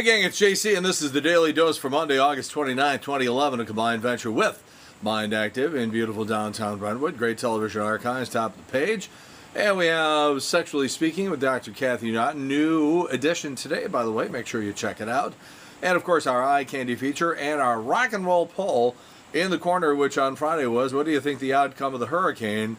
Hey gang, it's JC and this is the Daily Dose for Monday, August 29, 2011, a combined venture with Mind Active in beautiful downtown Brentwood. Great television archives, top of the page. And we have Sexually Speaking with Dr. Kathy Naughton. New edition today, by the way. Make sure you check it out. And of course, our eye candy feature and our rock and roll poll in the corner, which on Friday was, what do you think the outcome of the Hurricane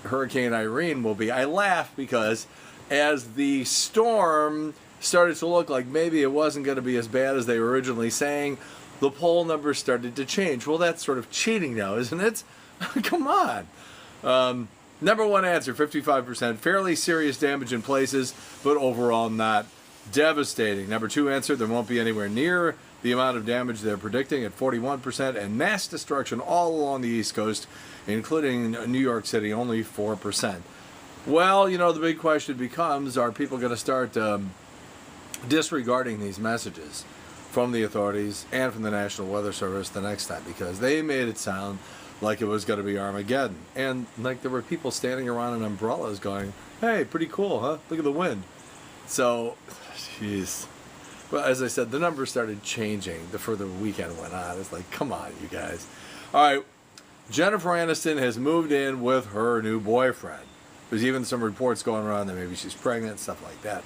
Irene will be? I laugh because as the storm started to look like maybe it wasn't going to be as bad as they were originally saying, the poll numbers started to change. Well, that's sort of cheating now, isn't it? Come on. Number one answer, 55%. Fairly serious damage in places, but overall not devastating. Number two answer, there won't be anywhere near the amount of damage they're predicting at 41%, and mass destruction all along the East Coast, including New York City, only 4%. Well, you know, the big question becomes, are people going to start disregarding these messages from the authorities and from the National Weather Service the next time, because they made it sound like it was going to be Armageddon, and like there were people standing around in umbrellas going, hey, pretty cool, huh? Look at the wind. So, jeez. Well, as I said, the numbers started changing the further the weekend went on. It's like, come on, you guys. All right, Jennifer Aniston has moved in with her new boyfriend. There's even some reports going around that maybe she's pregnant, stuff like that.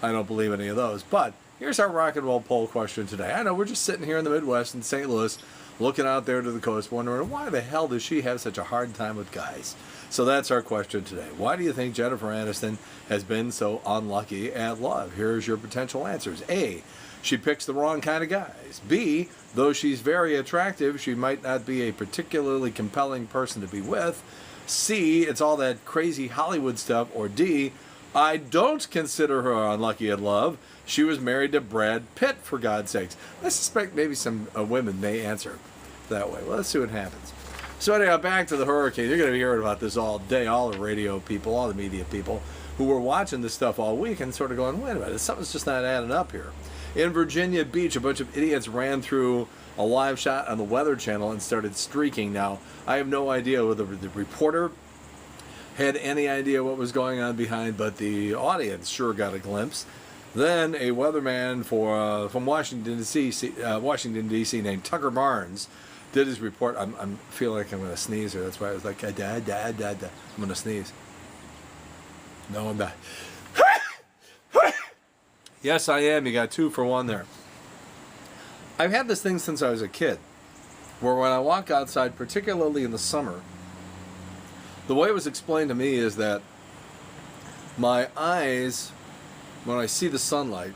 I don't believe any of those. But here's our rock and roll poll question today. I know we're just sitting here in the Midwest in St. Louis, looking out there to the coast, wondering why the hell does she have such a hard time with guys? So that's our question today. Why do you think Jennifer Aniston has been so unlucky at love? Here's your potential answers. A, she picks the wrong kind of guys. B, though she's very attractive, she might not be a particularly compelling person to be with. C, it's all that crazy Hollywood stuff. Or D, I don't consider her unlucky at love. She was married to Brad Pitt, for God's sakes. I suspect maybe some women may answer that way. Well, let's see what happens. So anyhow, back to the hurricane. You're going to be hearing about this all day, all the radio people, all the media people who were watching this stuff all week and sort of going, wait a minute, something's just not adding up here. In Virginia Beach, a bunch of idiots ran through a live shot on the Weather Channel and started streaking. Now, I have no idea whether the reporter had any idea what was going on behind, but the audience sure got a glimpse. Then a weatherman from Washington D.C. named Tucker Barnes did his report. I'm feeling like I'm going to sneeze here. That's why I was like, I'm going to sneeze. No, I'm not. Yes, I am. You got 2 for 1 there. I've had this thing since I was a kid, where when I walk outside, particularly in the summer, the way it was explained to me is that my eyes, when I see the sunlight,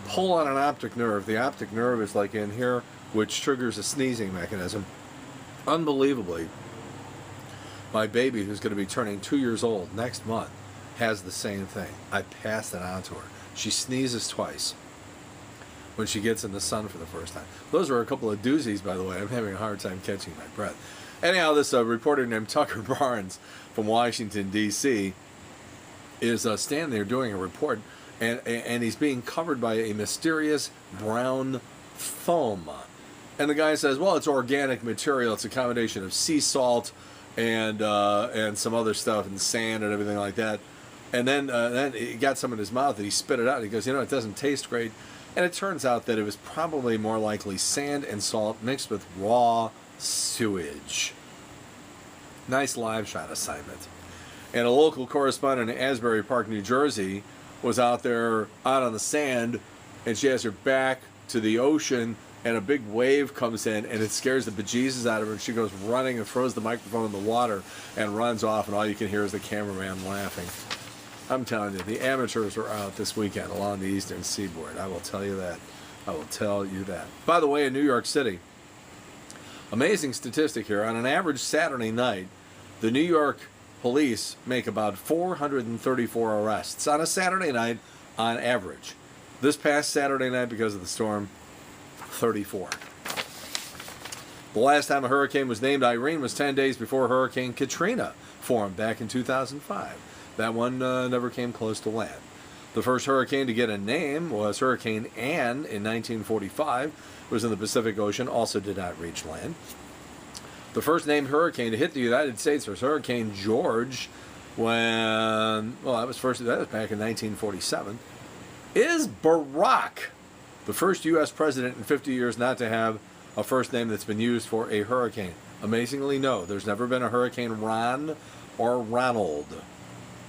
pull on an optic nerve. The optic nerve is like in here, which triggers a sneezing mechanism. Unbelievably, my baby, who's going to be turning 2 years old next month, has the same thing. I passed it on to her. She sneezes twice when she gets in the sun for the first time. Those are a couple of doozies, by the way. I'm having a hard time catching my breath. Anyhow, this reporter named Tucker Barnes from Washington, D.C. is standing there doing a report, and he's being covered by a mysterious brown foam. And the guy says, well, it's organic material. It's a combination of sea salt and some other stuff and sand and everything like that. And then he got some in his mouth and he spit it out. And he goes, it doesn't taste great. And it turns out that it was probably more likely sand and salt mixed with raw sewage. Nice live shot assignment. And a local correspondent in Asbury Park, New Jersey, was out there out on the sand, and she has her back to the ocean, and a big wave comes in, and it scares the bejesus out of her, and she goes running and throws the microphone in the water and runs off, and all you can hear is the cameraman laughing. I'm telling you, the amateurs are out this weekend along the eastern seaboard. I will tell you that. I will tell you that. By the way, in New York City, amazing statistic here. On an average Saturday night, the New York police make about 434 arrests on a Saturday night on average. This past Saturday night, because of the storm, 34. The last time a hurricane was named Irene was 10 days before Hurricane Katrina formed back in 2005. That one never came close to land. The first hurricane to get a name was Hurricane Anne in 1945. It was in the Pacific Ocean, also did not reach land. The first named hurricane to hit the United States was Hurricane George that was back in 1947. Is Barack The first U.S. president in 50 years not to have a first name that's been used for a hurricane. Amazingly, no. There's never been a Hurricane Ron or Ronald.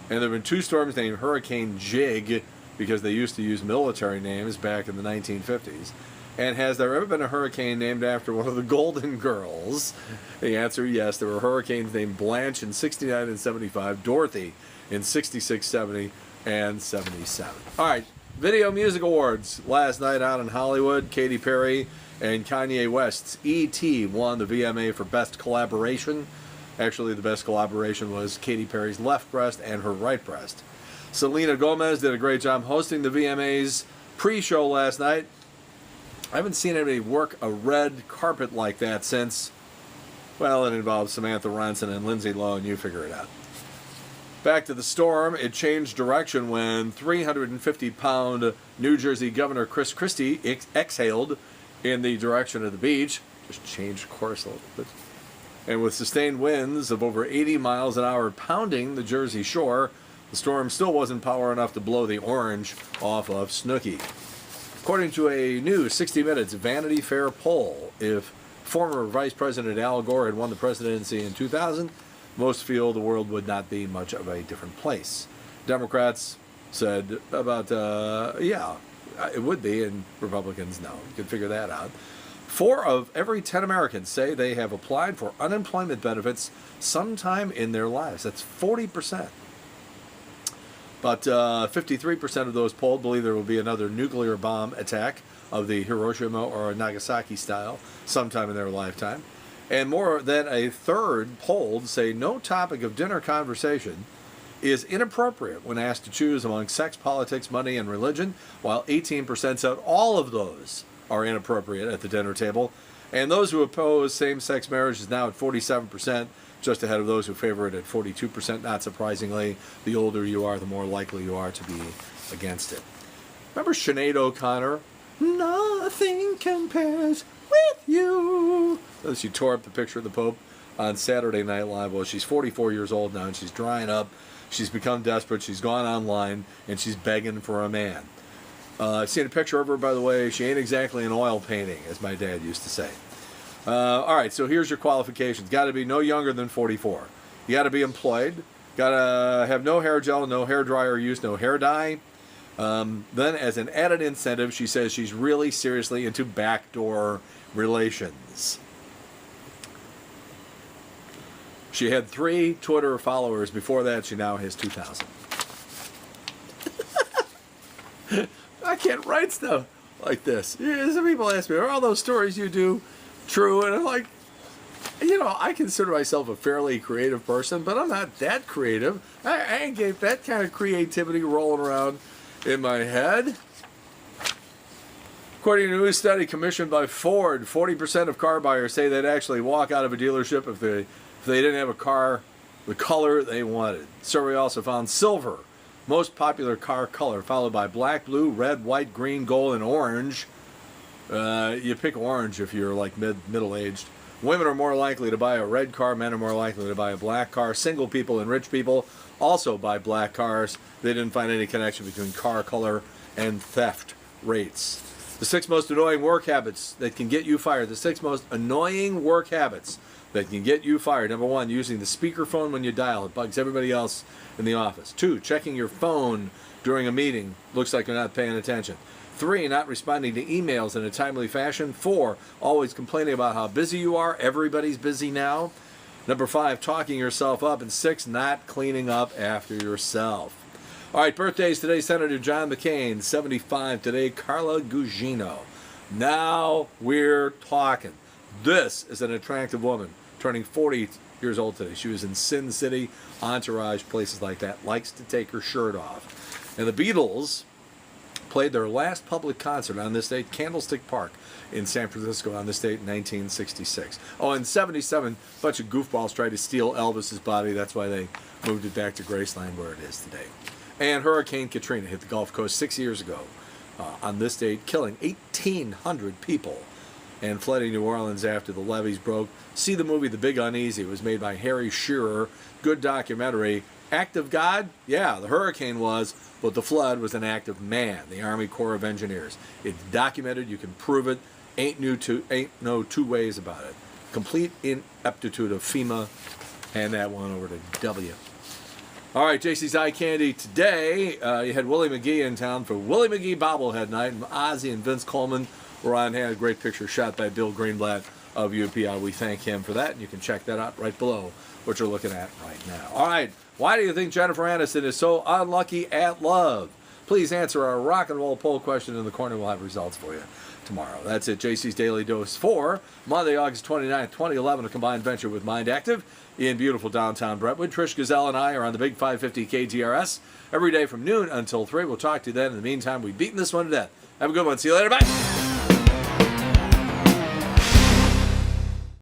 And there have been 2 storms named Hurricane Jig because they used to use military names back in the 1950s. And has there ever been a hurricane named after one of the Golden Girls? The answer, yes. There were hurricanes named Blanche in 69 and 75, Dorothy in 66, 70, and 77. All right, Video Music Awards last night out in Hollywood. Katy Perry and Kanye West's E.T. won the VMA for Best Collaboration. Actually, the best collaboration was Katy Perry's left breast and her right breast. Selena Gomez did a great job hosting the VMAs pre-show last night. I haven't seen anybody work a red carpet like that since, well, it involves Samantha Ronson and Lindsay Lohan. You figure it out. Back to the storm. It changed direction when 350-pound New Jersey Governor Chris Christie exhaled in the direction of the beach. Just changed course a little bit. And with sustained winds of over 80 miles an hour pounding the Jersey shore, the storm still wasn't power enough to blow the orange off of Snooki. According to a new 60 Minutes Vanity Fair poll, if former Vice President Al Gore had won the presidency in 2000, most feel the world would not be much of a different place. Democrats said about, yeah, it would be, and Republicans, no. You can figure that out. 4 of every 10 Americans say they have applied for unemployment benefits sometime in their lives. That's 40%. But 53% of those polled believe there will be another nuclear bomb attack of the Hiroshima or Nagasaki style sometime in their lifetime. And more than a third polled say no topic of dinner conversation is inappropriate when asked to choose among sex, politics, money, and religion, while 18% said all of those are inappropriate at the dinner table. And those who oppose same-sex marriage is now at 47%, just ahead of those who favor it at 42%. Not surprisingly, the older you are, the more likely you are to be against it. Remember Sinead O'Connor? Nothing compares with you. She tore up the picture of the Pope on Saturday Night Live. Well, she's 44 years old now, and she's drying up. She's become desperate. She's gone online, and she's begging for a man. I've seen a picture of her, by the way. She ain't exactly an oil painting, as my dad used to say. All right, so here's your qualifications. Got to be no younger than 44. You got to be employed. Got to have no hair gel, no hair dryer use, no hair dye. Then, as an added incentive, she says she's really seriously into backdoor relations. She had 3 Twitter followers. Before that, she now has 2,000. I can't write stuff like this. Yeah, some people ask me, are all those stories you do true? And I'm like, you know, I consider myself a fairly creative person, but I'm not that creative. I ain't get that kind of creativity rolling around in my head. According to a new study commissioned by Ford, 40% of car buyers say they'd actually walk out of a dealership if they didn't have a car the color they wanted. Survey also found silver, most popular car color, followed by black, blue, red, white, green, gold, and orange. You pick orange if you're like middle-aged. Women are more likely to buy a red car. Men are more likely to buy a black car. Single people and rich people also buy black cars. They didn't find any connection between car color and theft rates. The 6 most annoying work habits that can get you fired. The 6 most annoying work habits that can get you fired. Number 1, using the speakerphone when you dial. It bugs everybody else in the office. 2, checking your phone during a meeting. Looks like you're not paying attention. 3, not responding to emails in a timely fashion. 4, always complaining about how busy you are. Everybody's busy now. Number 5, talking yourself up. And 6, not cleaning up after yourself. All right, birthdays today. Senator John McCain, 75 today. Carla Gugino. Now we're talking. This is an attractive woman, turning 40 years old today. She was in Sin City, Entourage, places like that. Likes to take her shirt off. And the Beatles played their last public concert on this date, Candlestick Park in San Francisco on this date in 1966. Oh, in 77, a bunch of goofballs tried to steal Elvis's body. That's why they moved it back to Graceland where it is today. And Hurricane Katrina hit the Gulf Coast 6 years ago on this date, killing 1,800 people and flooding New Orleans after the levees broke. See the movie The Big Uneasy. It was made by Harry Shearer. Good documentary. Act of God? Yeah, the hurricane was, but the flood was an act of man, the Army Corps of Engineers. It's documented. You can prove it. Ain't no two ways about it. Complete ineptitude of FEMA. Hand that one over to W. All right, JC's Eye Candy. Today, you had Willie McGee in town for Willie McGee Bobblehead Night, and Ozzy and Vince Coleman were on hand. A great picture shot by Bill Greenblatt of UPI. We thank him for that, and you can check that out right below what you're looking at right now. All right, why do you think Jennifer Aniston is so unlucky at love? Please answer our rock and roll poll question in the corner. We'll have results for you tomorrow. That's it, JC's Daily Dose for Monday, August 29th, 2011, a combined venture with Mind Active in beautiful downtown Brentwood. Trish Gazelle and I are on the big 550 KTRS every day from noon until 3. We'll talk to you then. In the meantime, we've beaten this one to death. Have a good one. See you later. Bye.